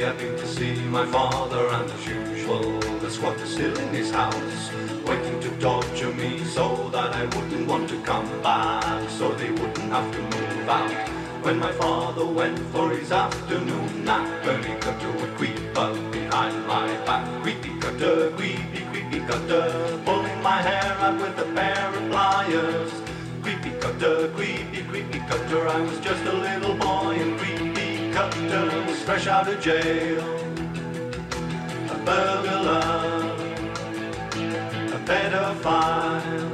I've been to see my father, and as usual, the squatter's still in his house, waiting to torture me so that I wouldn't want to come back, so they wouldn't have to move out. When my father went for his afternoon nap, Bernie Cutter would creep up behind my back. Creepy cutter, creepy cutter, pulling my hair out with a pair of pliers. Creepy cutter, I was just a little boy, and creepy cutter was fresh out of jail. A burglar, a pedophile,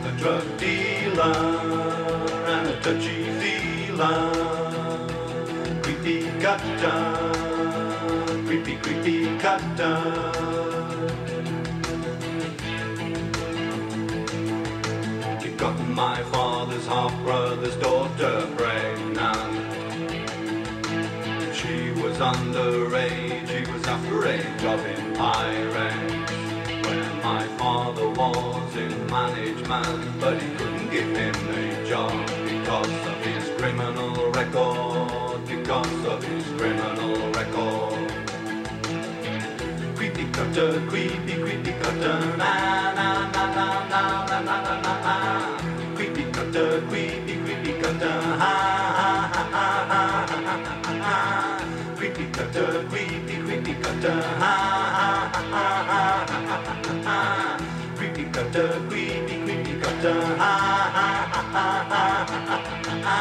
a drug dealer, and a touchy-feeler. Creepy cutter. He got my father's half-brother's daughter pregnant. She was underage, he was after age of in pirates. When my father was in management, but he couldn't give him a job because of his criminal record, Creepy cutter, na na na na na na na na na na. Creepy cutter, ha ha ha ha ha ha ha. Creepy cutter, ha ha ha ha ha ha. Creepy cutter, ha ha ha ha ha ha.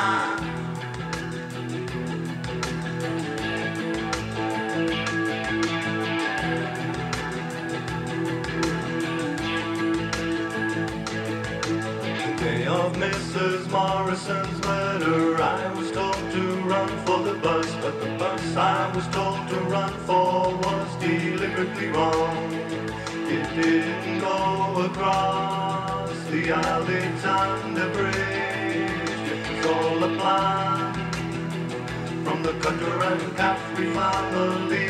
Of Mrs. Morrison's murder, I was told to run for the bus, but the bus I was told to run for was deliberately wrong. It didn't go across the Alexander Bridge. It was all a plan from the Cutter and Caffrey family.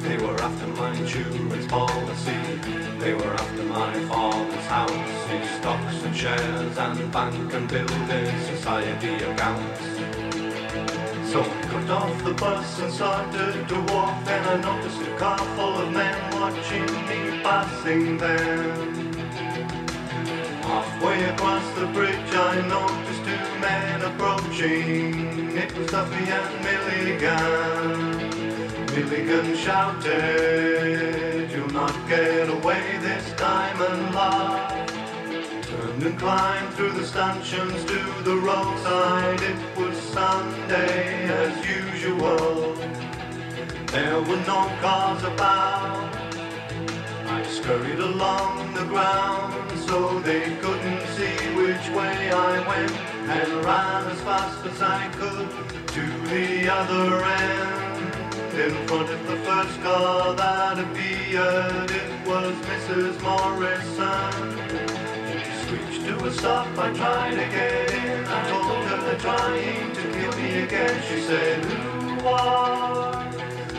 They were after my insurance policy, they were after my father's house, his stocks and shares and bank and building society accounts. So I got off the bus and started to walk, then I noticed a car full of men watching me passing them. Halfway across the bridge I noticed two men approaching. It was Duffy and Milligan. Milligan shouted, "You'll not get away this time," and laughed. Turned and climbed through the stanchions to the roadside. It was Sunday as usual. There were no cars about. I scurried along the ground so they couldn't see which way I went, and ran as fast as I could to the other end. In front of the first car that appeared, it was Mrs. Morrison. She screeched to a stop, I tried to get in. I told her they're trying to kill me again. She said, "Who are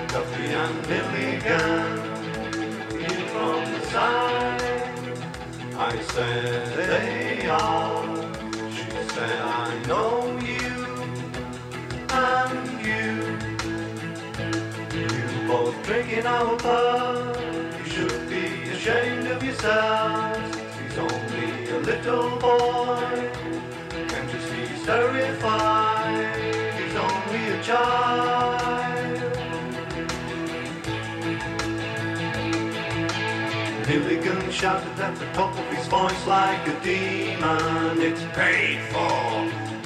Duffy and Milligan here from the side?" I said, "They are." She said, "I know you and you. Both drinking our pub, you should be ashamed of yourselves. He's only a little boy, can't you see he's terrified? He's only a child." Milligan shouted at the top of his voice like a demon, "It's paid for."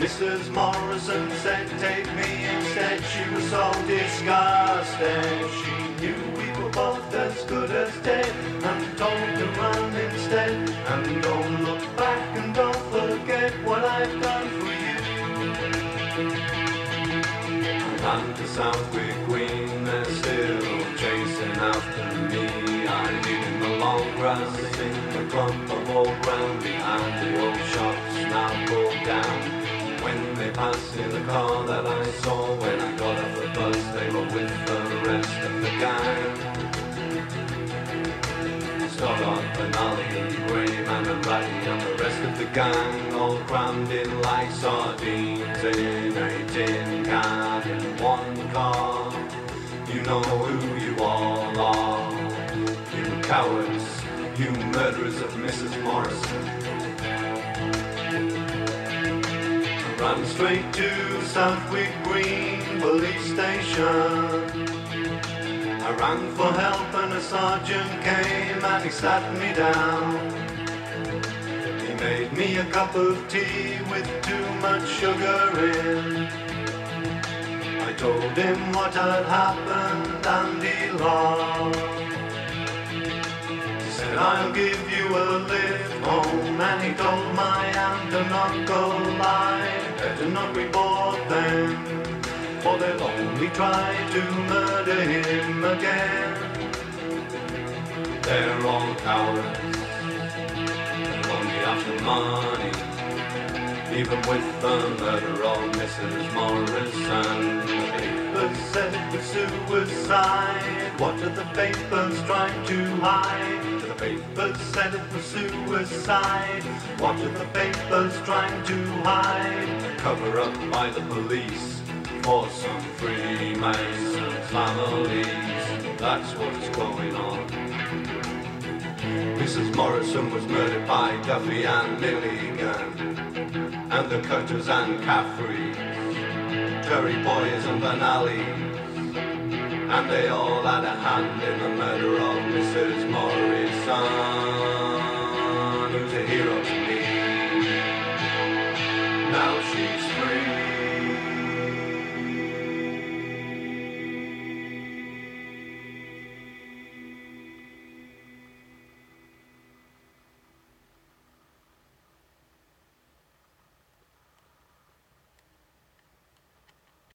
Mrs. Morrison said, "Take me instead." She was so disgusted. She knew we were both as good as dead, and told to run instead. And don't look back and don't forget what I've done for you. And the Southwick Queen, they're still chasing after me. I live in the long grass in the clump of old ground behind the old shops now pulled down. When they passed in the car that I saw when I got off the bus, they were with the rest of the gang. Stoddard, Benally, Graham and Ratty and the rest of the gang all crammed in like sardines in a tin can in one car. You know who you all are, you cowards, you murderers of Mrs. Morrison. I ran straight to Southwick Green police station. I rang for help and a sergeant came and he sat me down. He made me a cup of tea with too much sugar in. I told him what had happened and he laughed. He said, I'll give you a lift home, and he told my aunt and uncle I'd better not report them, for they'll only try to murder him again. They're all cowards, they're only after money, even with the murder of Mrs. Morrison. The papers said it was suicide. What are the papers trying to hide? The papers said it was suicide. What are the papers trying to hide? A cover up by the police for some Freemasons' families. That's what's going on. Mrs. Morrison was murdered by Duffy and Milligan, and the Cutters and Caffreys, Curry Boys and Van Alleys, and they all had a hand in the murder of Mrs. Morrison.